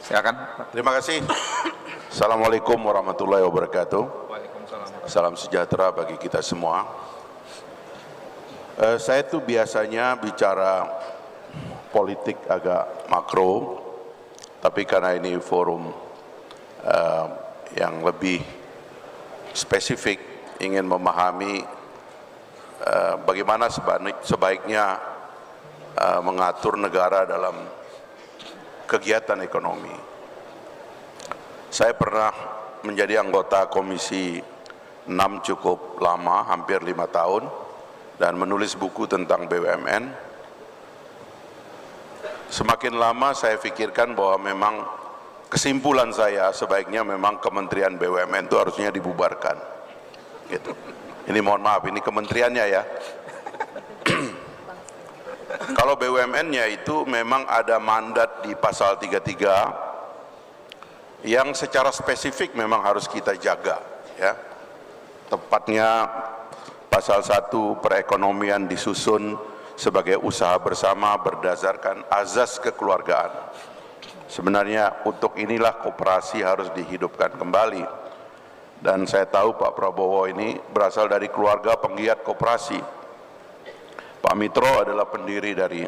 Silakan. Terima kasih. Assalamualaikum warahmatullahi wabarakatuh. Waalaikumsalam. Salam sejahtera bagi kita semua. Saya tuh biasanya bicara politik agak makro, tapi karena ini forum yang lebih spesifik, ingin memahami bagaimana sebaiknya mengatur negara dalam kegiatan ekonomi. Saya pernah menjadi anggota Komisi 6 cukup lama, hampir 5 tahun, dan menulis buku tentang BUMN. Semakin lama saya pikirkan bahwa memang kesimpulan saya sebaiknya memang Kementerian BUMN itu harusnya dibubarkan. Gitu. Ini mohon maaf, ini kementeriannya ya. Kalau BUMN-nya itu memang ada mandat di pasal 33 yang secara spesifik memang harus kita jaga, ya. Tepatnya pasal 1 perekonomian disusun sebagai usaha bersama berdasarkan azas kekeluargaan. Sebenarnya untuk inilah koperasi harus dihidupkan kembali. Dan saya tahu Pak Prabowo ini berasal dari keluarga penggiat koperasi. Pak Mitro adalah pendiri dari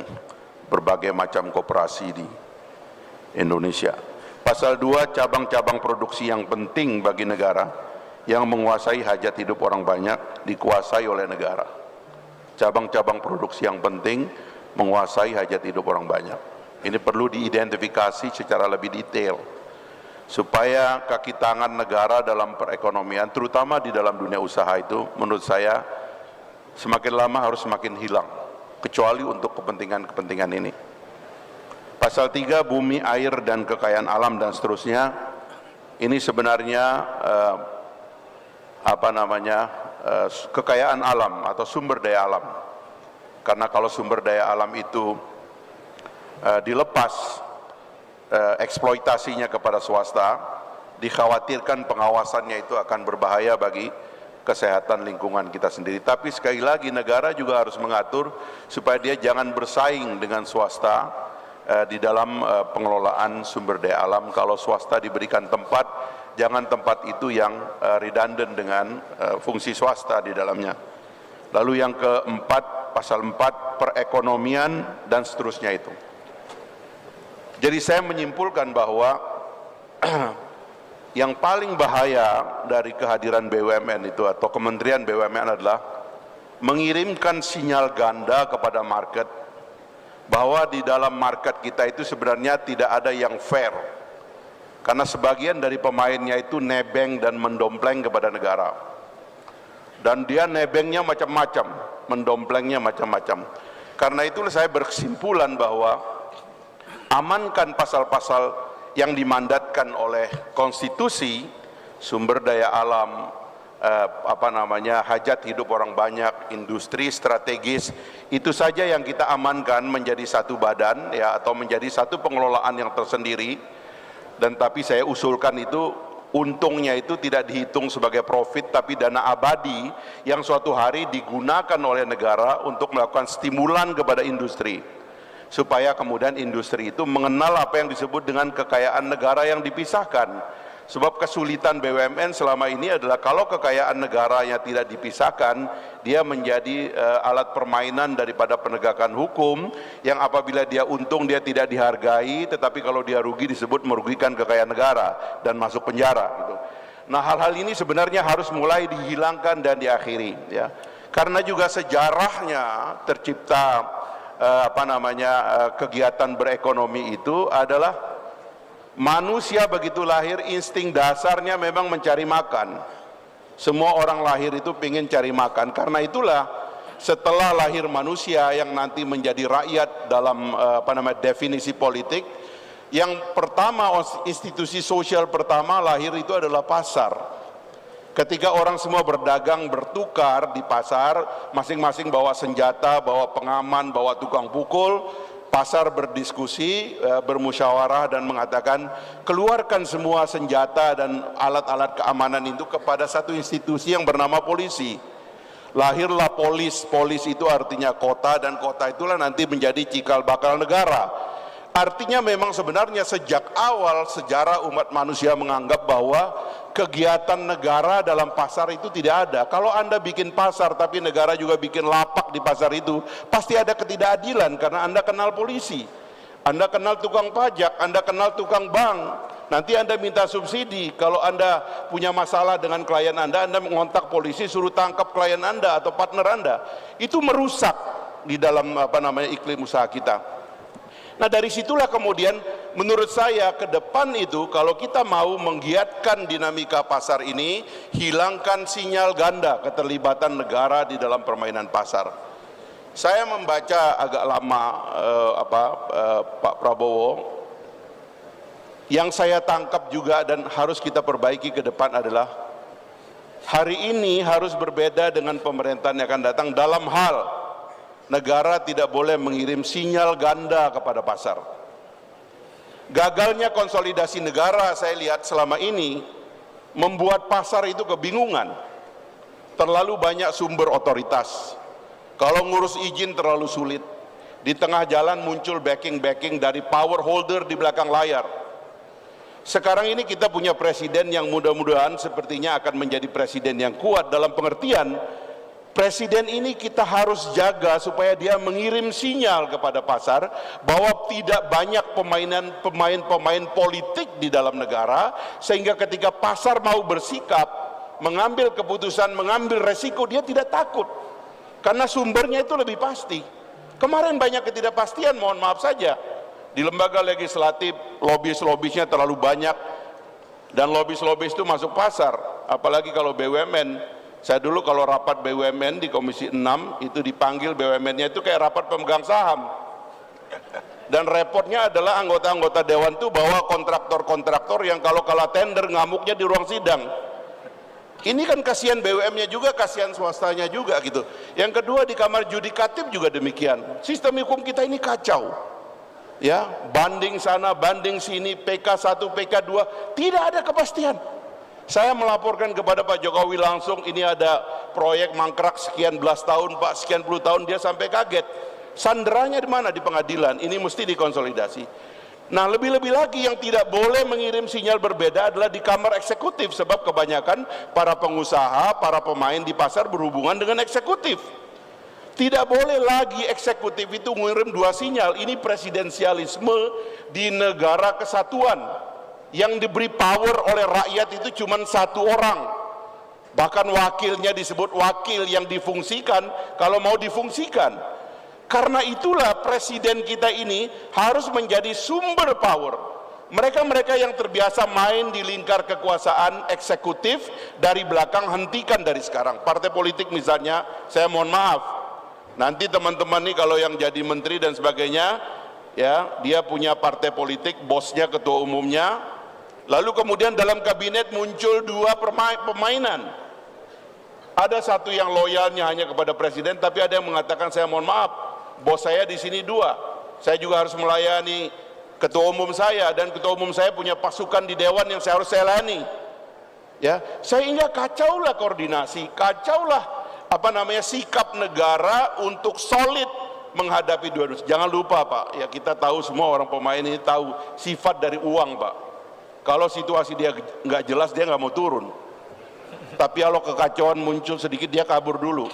berbagai macam koperasi di Indonesia. Pasal 2 cabang-cabang produksi yang penting bagi negara yang menguasai hajat hidup orang banyak dikuasai oleh negara. Cabang-cabang produksi yang penting menguasai hajat hidup orang banyak. Ini perlu diidentifikasi secara lebih detail supaya kaki tangan negara dalam perekonomian, terutama di dalam dunia usaha itu, menurut saya semakin lama harus semakin hilang, kecuali untuk kepentingan-kepentingan ini. Pasal 3 bumi, air, dan kekayaan alam dan seterusnya, ini sebenarnya kekayaan alam atau sumber daya alam. Karena kalau sumber daya alam itu dilepas eksploitasinya kepada swasta, dikhawatirkan pengawasannya itu akan berbahaya bagi kesehatan lingkungan kita sendiri. Tapi sekali lagi negara juga harus mengatur supaya dia jangan bersaing dengan swasta di dalam pengelolaan sumber daya alam. Kalau swasta diberikan tempat, jangan tempat itu yang redundant dengan fungsi swasta di dalamnya. Lalu yang keempat, pasal 4 perekonomian dan seterusnya itu. Jadi saya menyimpulkan bahwa yang paling bahaya dari kehadiran BUMN itu atau Kementerian BUMN adalah mengirimkan sinyal ganda kepada market bahwa di dalam market kita itu sebenarnya tidak ada yang fair. Karena sebagian dari pemainnya itu nebeng dan mendompleng kepada negara. Dan dia nebengnya macam-macam, mendomplengnya macam-macam. Karena itulah saya berkesimpulan bahwa amankan pasal-pasal yang dimandatkan oleh konstitusi, sumber daya alam, hajat hidup orang banyak, industri strategis, itu saja yang kita amankan menjadi satu badan ya, atau menjadi satu pengelolaan yang tersendiri. Dan tapi saya usulkan itu untungnya itu tidak dihitung sebagai profit, tapi dana abadi yang suatu hari digunakan oleh negara untuk melakukan stimulan kepada industri, supaya kemudian industri itu mengenal apa yang disebut dengan kekayaan negara yang dipisahkan. Sebab kesulitan BUMN selama ini adalah kalau kekayaan negaranya tidak dipisahkan, dia menjadi alat permainan daripada penegakan hukum, yang apabila dia untung dia tidak dihargai, tetapi kalau dia rugi disebut merugikan kekayaan negara dan masuk penjara gitu. Nah, hal-hal ini sebenarnya harus mulai dihilangkan dan diakhiri ya. Karena juga sejarahnya tercipta kegiatan berekonomi itu adalah manusia begitu lahir insting dasarnya memang mencari makan. Semua orang lahir itu ingin cari makan. Karena itulah setelah lahir manusia yang nanti menjadi rakyat dalam definisi politik, yang pertama, institusi sosial pertama lahir itu adalah pasar. Ketika orang semua berdagang, bertukar di pasar, masing-masing bawa senjata, bawa pengaman, bawa tukang pukul, pasar berdiskusi, bermusyawarah dan mengatakan, keluarkan semua senjata dan alat-alat keamanan itu kepada satu institusi yang bernama polisi. Lahirlah polis, polis itu artinya kota, dan kota itulah nanti menjadi cikal bakal negara. Artinya memang sebenarnya sejak awal sejarah umat manusia menganggap bahwa kegiatan negara dalam pasar itu tidak ada. Kalau Anda bikin pasar tapi negara juga bikin lapak di pasar itu, pasti ada ketidakadilan karena Anda kenal polisi, Anda kenal tukang pajak, Anda kenal tukang bank. Nanti Anda minta subsidi, kalau Anda punya masalah dengan klien Anda mengontak polisi suruh tangkap klien Anda atau partner Anda. Itu merusak di dalam iklim usaha kita. Nah dari situlah kemudian menurut saya ke depan itu kalau kita mau menggiatkan dinamika pasar ini, hilangkan sinyal ganda keterlibatan negara di dalam permainan pasar. Saya membaca agak lama Pak Prabowo, yang saya tangkap juga dan harus kita perbaiki ke depan adalah hari ini harus berbeda dengan pemerintahan yang akan datang dalam hal negara tidak boleh mengirim sinyal ganda kepada pasar. Gagalnya konsolidasi negara saya lihat selama ini membuat pasar itu kebingungan. Terlalu banyak sumber otoritas. Kalau ngurus izin terlalu sulit. Di tengah jalan muncul backing-backing dari power holder di belakang layar. Sekarang ini kita punya presiden yang mudah-mudahan sepertinya akan menjadi presiden yang kuat dalam pengertian presiden ini kita harus jaga supaya dia mengirim sinyal kepada pasar bahwa tidak banyak pemain-pemain politik di dalam negara, sehingga ketika pasar mau bersikap, mengambil keputusan, mengambil resiko, dia tidak takut karena sumbernya itu lebih pasti. Kemarin banyak ketidakpastian, mohon maaf saja, di lembaga legislatif lobis-lobisnya terlalu banyak dan lobis-lobis itu masuk pasar, apalagi kalau BUMN. Saya dulu kalau rapat BUMN di Komisi 6 itu dipanggil BUMN-nya itu kayak rapat pemegang saham. Dan repotnya adalah anggota-anggota dewan itu bawa kontraktor-kontraktor yang kalau kalah tender ngamuknya di ruang sidang. Ini kan kasihan BUMN-nya juga, kasihan swastanya juga gitu. Yang kedua di Kamar Judikatif juga demikian. Sistem hukum kita ini kacau. Ya, banding sana, banding sini, PK1, PK2, tidak ada kepastian. Saya melaporkan kepada Pak Jokowi langsung, ini ada proyek mangkrak sekian belas tahun Pak, sekian puluh tahun, dia sampai kaget. Sanderanya di mana? Di pengadilan. Ini mesti dikonsolidasi. Nah lebih-lebih lagi yang tidak boleh mengirim sinyal berbeda adalah di kamar eksekutif, sebab kebanyakan para pengusaha, para pemain di pasar berhubungan dengan eksekutif. Tidak boleh lagi eksekutif itu mengirim dua sinyal. Ini presidensialisme di negara kesatuan. Yang diberi power oleh rakyat itu cuma satu orang, bahkan wakilnya disebut wakil yang difungsikan kalau mau difungsikan. Karena itulah presiden kita ini harus menjadi sumber power. Mereka-mereka yang terbiasa main di lingkar kekuasaan eksekutif dari belakang, hentikan dari sekarang. Partai politik misalnya, saya mohon maaf, nanti teman-teman nih kalau yang jadi menteri dan sebagainya, ya dia punya partai politik, bosnya ketua umumnya. Lalu kemudian dalam kabinet muncul dua permainan. Ada satu yang loyalnya hanya kepada presiden, tapi ada yang mengatakan saya mohon maaf, bos saya di sini dua. Saya juga harus melayani ketua umum saya dan ketua umum saya punya pasukan di dewan yang saya harus layani. Ya, sehingga kacaulah koordinasi, kacaulah sikap negara untuk solid menghadapi dua-duanya. Jangan lupa Pak, ya kita tahu semua orang pemain ini tahu sifat dari uang Pak. Kalau situasi dia nggak jelas dia nggak mau turun. Tapi kalau kekacauan muncul sedikit dia kabur dulu.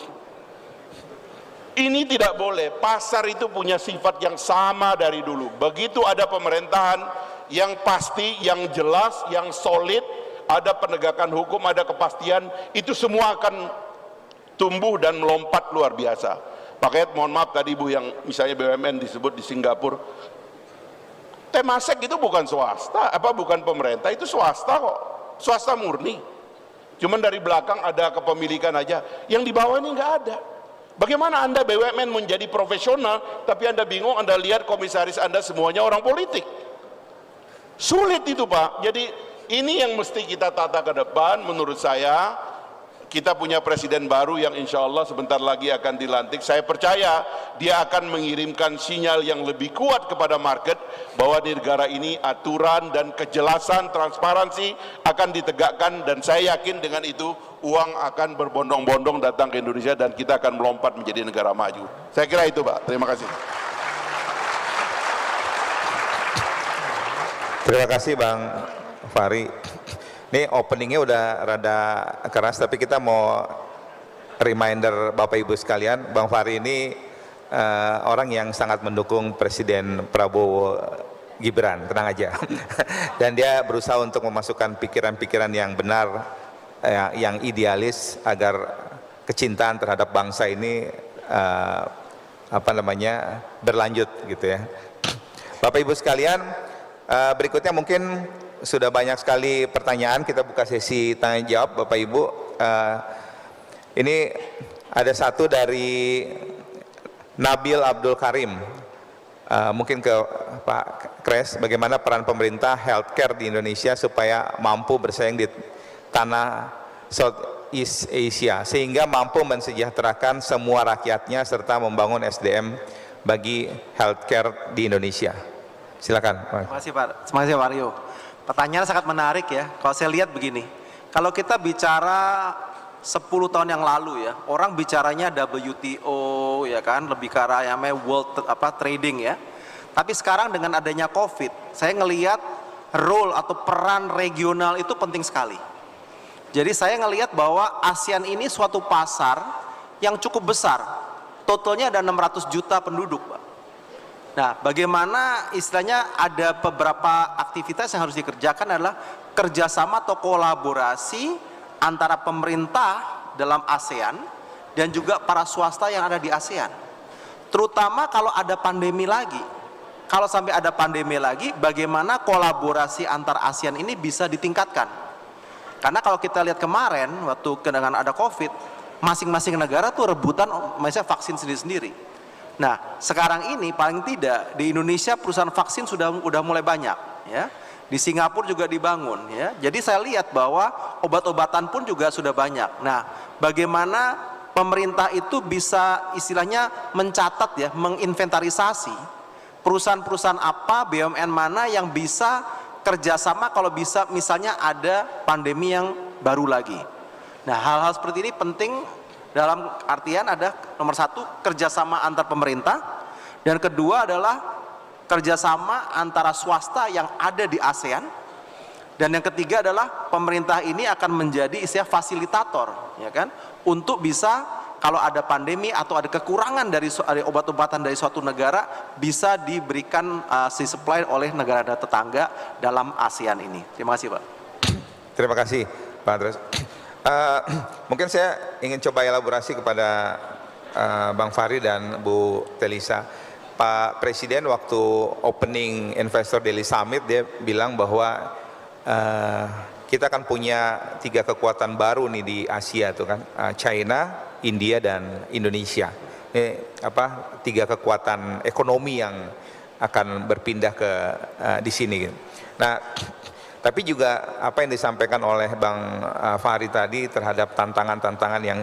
Ini tidak boleh. Pasar itu punya sifat yang sama dari dulu. Begitu ada pemerintahan yang pasti, yang jelas, yang solid, ada penegakan hukum, ada kepastian, itu semua akan tumbuh dan melompat luar biasa. Makanya mohon maaf tadi Bu yang misalnya BUMN disebut di Singapura. Temasek itu bukan swasta, bukan pemerintah, itu swasta kok, swasta murni. Cuman dari belakang ada kepemilikan aja, yang di bawah ini nggak ada. Bagaimana Anda BUMN menjadi profesional, tapi Anda bingung, Anda lihat komisaris Anda semuanya orang politik. Sulit itu Pak. Jadi ini yang mesti kita tata ke depan. Menurut saya kita punya presiden baru yang insya Allah sebentar lagi akan dilantik. Saya percaya dia akan mengirimkan sinyal yang lebih kuat kepada market bahwa di negara ini aturan dan kejelasan, transparansi akan ditegakkan, dan saya yakin dengan itu uang akan berbondong-bondong datang ke Indonesia dan kita akan melompat menjadi negara maju. Saya kira itu Pak. Terima kasih. Terima kasih Bang Fahri. Ini openingnya udah rada keras, tapi kita mau reminder Bapak Ibu sekalian, Bang Fahri ini orang yang sangat mendukung Presiden Prabowo Gibran, tenang aja. Dan dia berusaha untuk memasukkan pikiran-pikiran yang benar, yang idealis, agar kecintaan terhadap bangsa ini berlanjut gitu ya. Bapak Ibu sekalian, berikutnya mungkin sudah banyak sekali pertanyaan, kita buka sesi tanya jawab Bapak Ibu. Ini ada satu dari Nabil Abdul Karim, mungkin ke Pak Kres, bagaimana peran pemerintah healthcare di Indonesia supaya mampu bersaing di tanah Southeast Asia sehingga mampu mensejahterakan semua rakyatnya serta membangun SDM bagi healthcare di Indonesia. Silakan. Terima kasih Pak. Terima kasih Pak Aryo. Pertanyaan sangat menarik ya. Kalau saya lihat begini, kalau kita bicara 10 tahun yang lalu ya, orang bicaranya WTO ya kan, lebih ke arah yang namanya world trading ya. Tapi sekarang dengan adanya COVID, saya ngelihat role atau peran regional itu penting sekali. Jadi saya ngelihat bahwa ASEAN ini suatu pasar yang cukup besar. Totalnya ada 600 juta penduduk, Pak. Nah, bagaimana istilahnya ada beberapa aktivitas yang harus dikerjakan adalah kerjasama atau kolaborasi antara pemerintah dalam ASEAN dan juga para swasta yang ada di ASEAN. Terutama kalau ada pandemi lagi. Kalau sampai ada pandemi lagi, bagaimana kolaborasi antar ASEAN ini bisa ditingkatkan? Karena kalau kita lihat kemarin waktu dengan ada COVID, masing-masing negara tuh rebutan misalnya vaksin sendiri-sendiri. Nah, sekarang ini paling tidak di Indonesia perusahaan vaksin sudah mulai banyak ya. Di Singapura juga dibangun ya. Jadi saya lihat bahwa obat-obatan pun juga sudah banyak. Nah, bagaimana pemerintah itu bisa istilahnya mencatat ya, menginventarisasi perusahaan-perusahaan apa, BUMN mana yang bisa kerjasama kalau bisa misalnya ada pandemi yang baru lagi. Nah, hal-hal seperti ini penting dalam artian ada nomor satu kerjasama antar pemerintah, dan kedua adalah kerjasama antara swasta yang ada di ASEAN, dan yang ketiga adalah pemerintah ini akan menjadi istilah fasilitator ya kan, untuk bisa kalau ada pandemi atau ada kekurangan dari obat-obatan dari suatu negara bisa diberikan supply oleh negara tetangga dalam ASEAN ini. Terima kasih Pak. Terima kasih Pak Andres. Mungkin saya ingin coba elaborasi kepada Bang Fahri dan Bu Telisa. Pak Presiden waktu opening Investor Daily Summit dia bilang bahwa kita akan punya 3 kekuatan baru nih di Asia tuh kan, China, India dan Indonesia. Ini 3 kekuatan ekonomi yang akan berpindah ke di sini. Nah, tapi juga apa yang disampaikan oleh Bang Fahri tadi terhadap tantangan-tantangan yang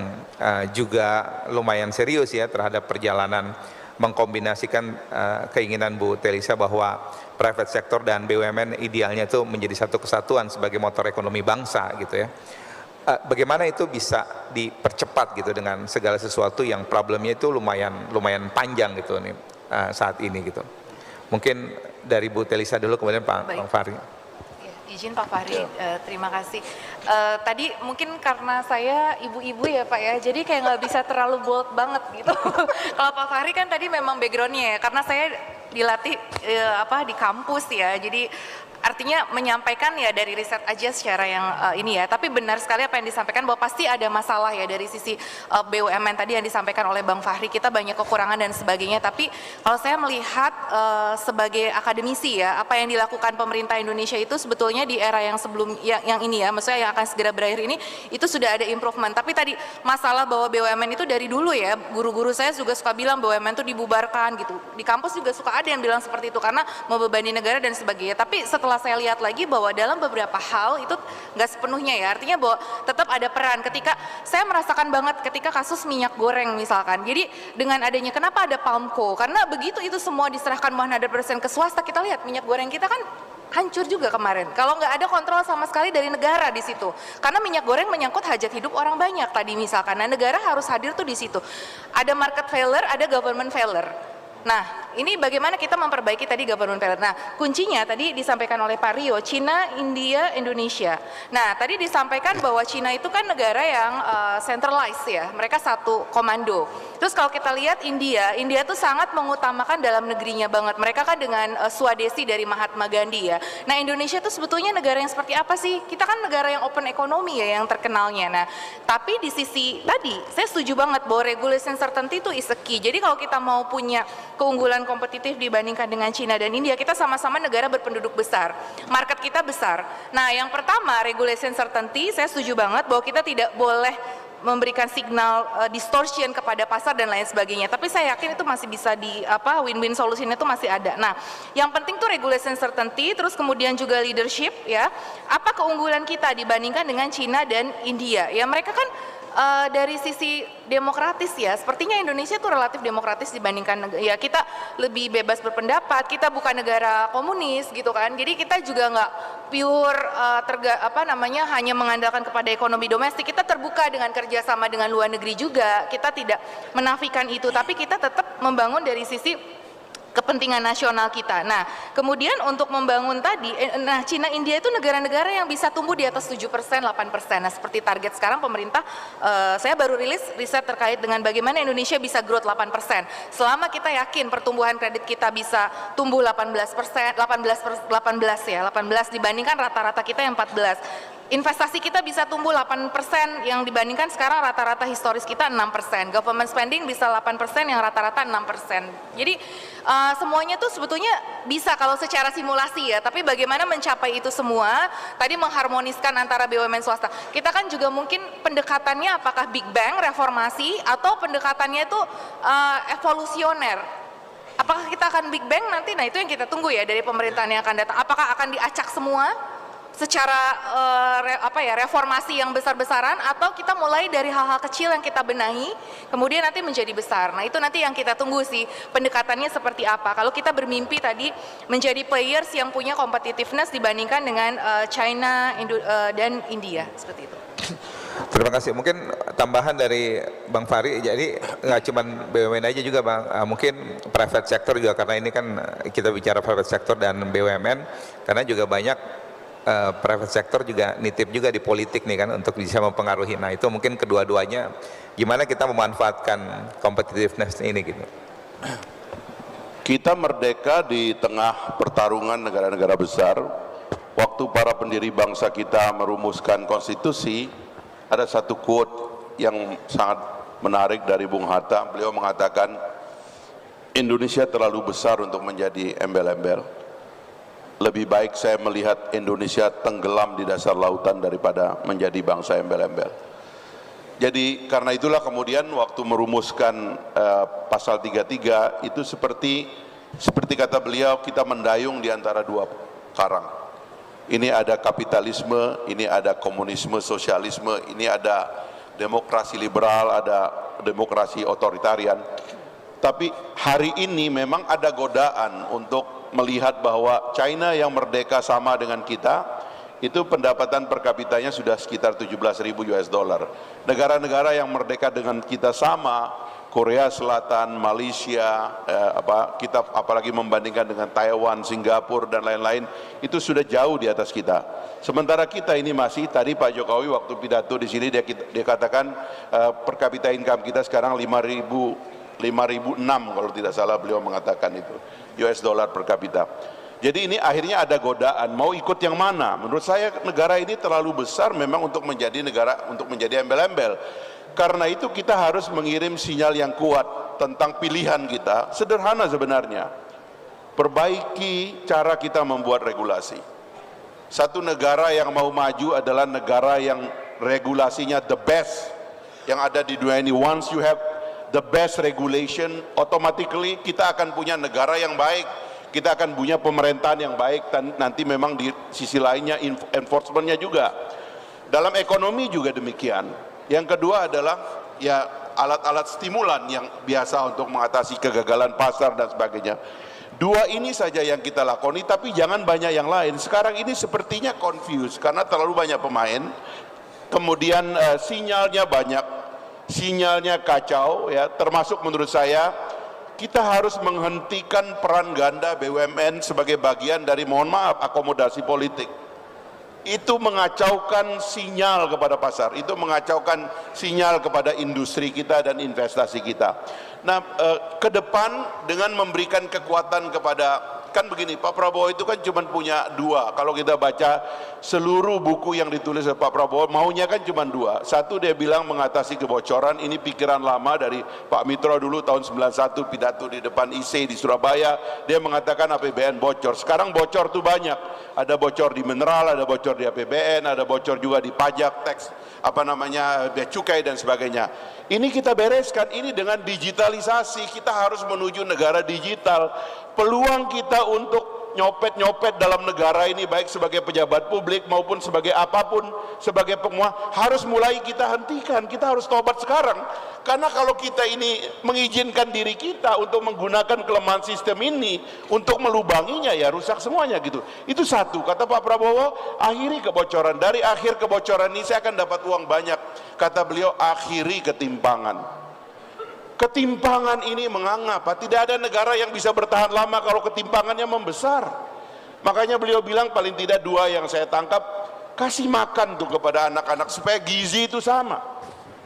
juga lumayan serius ya terhadap perjalanan mengkombinasikan keinginan Bu Telisa bahwa private sector dan BUMN idealnya itu menjadi satu kesatuan sebagai motor ekonomi bangsa gitu ya. Bagaimana itu bisa dipercepat gitu dengan segala sesuatu yang problemnya itu lumayan panjang gitu nih saat ini gitu. Mungkin dari Bu Telisa dulu kemudian Bang Fahri. Izin Pak Fahri, terima kasih. Tadi mungkin karena saya ibu-ibu ya Pak ya, jadi kayak nggak bisa terlalu bold banget gitu. Kalau Pak Fahri kan tadi memang backgroundnya ya, karena saya dilatih di kampus ya, jadi artinya menyampaikan ya dari riset aja secara yang ini ya, tapi benar sekali apa yang disampaikan bahwa pasti ada masalah ya dari sisi BUMN tadi yang disampaikan oleh Bang Fahri, kita banyak kekurangan dan sebagainya. Tapi kalau saya melihat sebagai akademisi ya, apa yang dilakukan pemerintah Indonesia itu sebetulnya di era yang sebelum yang ini ya, maksudnya yang akan segera berakhir ini itu sudah ada improvement. Tapi tadi masalah bahwa BUMN itu dari dulu ya, guru-guru saya juga suka bilang BUMN itu dibubarkan gitu. Di kampus juga suka ada yang bilang seperti itu karena membebani negara dan sebagainya. Tapi setelah saya lihat lagi bahwa dalam beberapa hal itu nggak sepenuhnya ya, artinya bahwa tetap ada peran. Ketika saya merasakan banget ketika kasus minyak goreng misalkan, jadi dengan adanya kenapa ada PALMCO, karena begitu itu semua diserahkan 100% ke swasta, kita lihat minyak goreng kita kan hancur juga kemarin kalau nggak ada kontrol sama sekali dari negara di situ, karena minyak goreng menyangkut hajat hidup orang banyak tadi misalkan. Nah, negara harus hadir tuh di situ, ada market failure, ada government failure. Nah, ini bagaimana kita memperbaiki tadi government failure. Nah, kuncinya tadi disampaikan oleh Pak Rio, Cina, India, Indonesia. Nah, tadi disampaikan bahwa Cina itu kan negara yang centralized ya, mereka satu komando. Terus kalau kita lihat India tuh sangat mengutamakan dalam negerinya banget. Mereka kan dengan swadesi dari Mahatma Gandhi ya. Nah, Indonesia tuh sebetulnya negara yang seperti apa sih? Kita kan negara yang open economy ya, yang terkenalnya. Nah, tapi di sisi tadi, saya setuju banget bahwa regulation certainty itu is a key. Jadi kalau kita mau punya keunggulan kompetitif dibandingkan dengan Cina dan India, kita sama-sama negara berpenduduk besar, market kita besar. Nah, yang pertama regulation certainty, saya setuju banget bahwa kita tidak boleh memberikan signal distortion kepada pasar dan lain sebagainya. Tapi saya yakin itu masih bisa win-win solution itu masih ada. Nah, yang penting tuh regulation certainty, terus kemudian juga leadership ya. Apa keunggulan kita dibandingkan dengan Cina dan India? Ya mereka kan dari sisi demokratis ya, sepertinya Indonesia tuh relatif demokratis dibandingkan ya, kita lebih bebas berpendapat, kita bukan negara komunis gitu kan, jadi kita juga nggak pure hanya mengandalkan kepada ekonomi domestik, kita terbuka dengan kerjasama dengan luar negeri juga, kita tidak menafikan itu, tapi kita tetap membangun dari sisi kepentingan nasional kita. Nah, kemudian untuk membangun tadi, Cina India itu negara-negara yang bisa tumbuh di atas 7%, 8%. Nah, seperti target sekarang pemerintah, saya baru rilis riset terkait dengan bagaimana Indonesia bisa growth 8%. Selama kita yakin pertumbuhan kredit kita bisa tumbuh 18 dibandingkan rata-rata kita yang 14. Investasi kita bisa tumbuh 8% yang dibandingkan sekarang rata-rata historis kita 6%. Government spending bisa 8% yang rata-rata 6%. Jadi semuanya tuh sebetulnya bisa kalau secara simulasi ya, tapi bagaimana mencapai itu semua, tadi mengharmoniskan antara BUMN swasta. Kita kan juga mungkin pendekatannya apakah Big Bang, reformasi, atau pendekatannya itu evolusioner. Apakah kita akan Big Bang nanti? Nah itu yang kita tunggu ya dari pemerintahan yang akan datang. Apakah akan diacak semua secara reformasi yang besar-besaran, atau kita mulai dari hal-hal kecil yang kita benahi kemudian nanti menjadi besar. Nah itu nanti yang kita tunggu sih pendekatannya seperti apa. Kalau kita bermimpi tadi menjadi players yang punya competitiveness dibandingkan dengan China dan India, seperti itu. Terima kasih. Mungkin tambahan dari Bang Fahri, jadi nggak cuma BUMN aja juga Bang, mungkin private sector juga, karena ini kan kita bicara private sector dan BUMN, karena juga banyak private sector juga nitip juga di politik nih kan untuk bisa mempengaruhi. Nah itu mungkin kedua-duanya gimana kita memanfaatkan competitiveness ini gitu. Kita merdeka di tengah pertarungan negara-negara besar. Waktu para pendiri bangsa kita merumuskan konstitusi, ada satu quote yang sangat menarik dari Bung Hatta. Beliau mengatakan Indonesia terlalu besar untuk menjadi embel-embel. Lebih baik saya melihat Indonesia tenggelam di dasar lautan daripada menjadi bangsa embel-embel. Jadi karena itulah kemudian waktu merumuskan pasal 33 itu seperti kata beliau, kita mendayung di antara dua karang. Ini ada kapitalisme, ini ada komunisme, sosialisme, ini ada demokrasi liberal, ada demokrasi otoritarian. Tapi hari ini memang ada godaan untuk melihat bahwa China yang merdeka sama dengan kita, itu pendapatan per kapitanya sudah sekitar 17.000 US dollar. Negara-negara yang merdeka dengan kita sama, Korea Selatan, Malaysia, kita apalagi membandingkan dengan Taiwan, Singapura dan lain-lain, itu sudah jauh di atas kita. Sementara kita ini masih, tadi Pak Jokowi waktu pidato di sini dia katakan per kapita income kita sekarang 5.006 kalau tidak salah beliau mengatakan itu US dollar per kapita. Jadi ini akhirnya ada godaan, mau ikut yang mana? Menurut saya negara ini terlalu besar memang untuk menjadi negara, untuk menjadi embel-embel. Karena itu kita harus mengirim sinyal yang kuat tentang pilihan kita. Sederhana sebenarnya, perbaiki cara kita membuat regulasi. Satu negara yang mau maju adalah negara yang regulasinya the best yang ada di dunia ini. Once you have the best regulation, automatically kita akan punya negara yang baik, kita akan punya pemerintahan yang baik, dan nanti memang di sisi lainnya enforcementnya juga. Dalam ekonomi juga demikian. Yang kedua adalah ya alat-alat stimulan yang biasa untuk mengatasi kegagalan pasar dan sebagainya. Dua ini saja yang kita lakoni, tapi jangan banyak yang lain. Sekarang ini sepertinya confused karena terlalu banyak pemain, kemudian sinyalnya banyak, sinyalnya kacau ya, termasuk menurut saya kita harus menghentikan peran ganda BUMN sebagai bagian dari, mohon maaf, akomodasi politik. Itu mengacaukan sinyal kepada pasar, itu mengacaukan sinyal kepada industri kita dan investasi kita. Nah, ke depan dengan memberikan kekuatan kepada, kan begini, Pak Prabowo itu kan cuma punya dua. Kalau kita baca seluruh buku yang ditulis oleh Pak Prabowo, maunya kan cuma dua. Satu, dia bilang mengatasi kebocoran, ini pikiran lama dari Pak Mitro dulu tahun 91, pidato di depan IC di Surabaya, dia mengatakan APBN bocor. Sekarang bocor tuh banyak, ada bocor di mineral, ada bocor di APBN, ada bocor juga di pajak, teks, bea cukai dan sebagainya. Ini kita bereskan, ini dengan digitalisasi, kita harus menuju negara digital. Peluang kita untuk nyopet-nyopet dalam negara ini, baik sebagai pejabat publik maupun sebagai apapun, sebagai pengusaha, harus mulai kita hentikan. Kita harus tobat sekarang, karena kalau kita ini mengizinkan diri kita untuk menggunakan kelemahan sistem ini untuk melubanginya, ya rusak semuanya gitu. Itu satu, kata Pak Prabowo, akhiri kebocoran. Dari akhir kebocoran ini saya akan dapat uang banyak, kata beliau, akhiri ketimpangan. Ketimpangan ini menganga, Pak. Tidak ada negara yang bisa bertahan lama kalau ketimpangannya membesar. Makanya beliau bilang paling tidak dua yang saya tangkap, kasih makan tuh kepada anak-anak supaya gizi itu sama.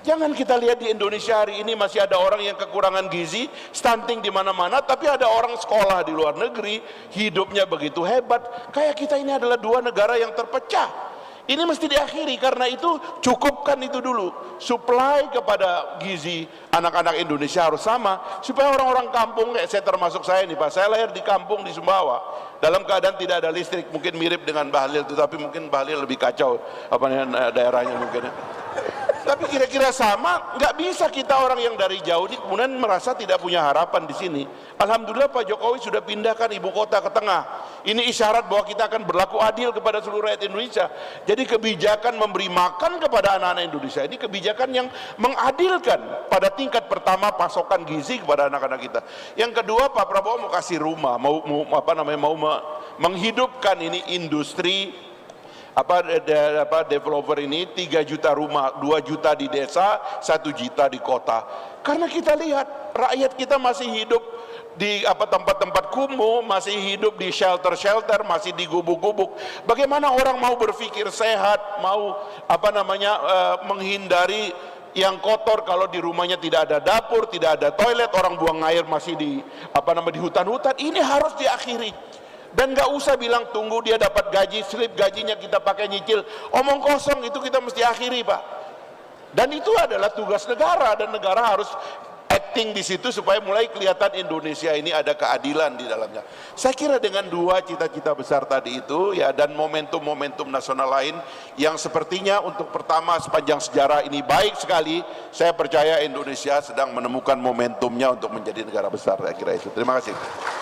Jangan kita lihat di Indonesia hari ini masih ada orang yang kekurangan gizi, stunting di mana-mana, tapi ada orang sekolah di luar negeri, hidupnya begitu hebat. Kayak kita ini adalah dua negara yang terpecah. Ini mesti diakhiri, karena itu cukupkan itu dulu. Supply kepada gizi anak-anak Indonesia harus sama, supaya orang-orang kampung, kayak saya termasuk saya nih Pak, saya lahir di kampung di Sumbawa, dalam keadaan tidak ada listrik, mungkin mirip dengan Bahlil itu, tapi mungkin Bahlil lebih kacau daerahnya mungkin. Tapi kira-kira sama, nggak bisa kita orang yang dari jauh ini kemudian merasa tidak punya harapan di sini. Alhamdulillah Pak Jokowi sudah pindahkan ibu kota ke tengah. Ini isyarat bahwa kita akan berlaku adil kepada seluruh rakyat Indonesia. Jadi kebijakan memberi makan kepada anak-anak Indonesia ini kebijakan yang mengadilkan pada tingkat pertama pasokan gizi kepada anak-anak kita. Yang kedua, Pak Prabowo mau kasih rumah, mau menghidupkan ini industri developer ini 3 juta rumah, 2 juta di desa, 1 juta di kota. Karena kita lihat rakyat kita masih hidup di tempat-tempat kumuh, masih hidup di shelter-shelter, masih di gubuk-gubuk. Bagaimana orang mau berpikir sehat, mau menghindari yang kotor kalau di rumahnya tidak ada dapur, tidak ada toilet, orang buang air masih di hutan-hutan. Ini harus diakhiri. Dan nggak usah bilang tunggu dia dapat gaji, slip gajinya kita pakai nyicil, omong kosong, itu kita mesti akhiri Pak. Dan itu adalah tugas negara, dan negara harus acting di situ supaya mulai kelihatan Indonesia ini ada keadilan di dalamnya. Saya kira dengan dua cita-cita besar tadi itu ya, dan momentum-momentum nasional lain yang sepertinya untuk pertama sepanjang sejarah ini baik sekali, saya percaya Indonesia sedang menemukan momentumnya untuk menjadi negara besar. Saya kira itu. Terima kasih.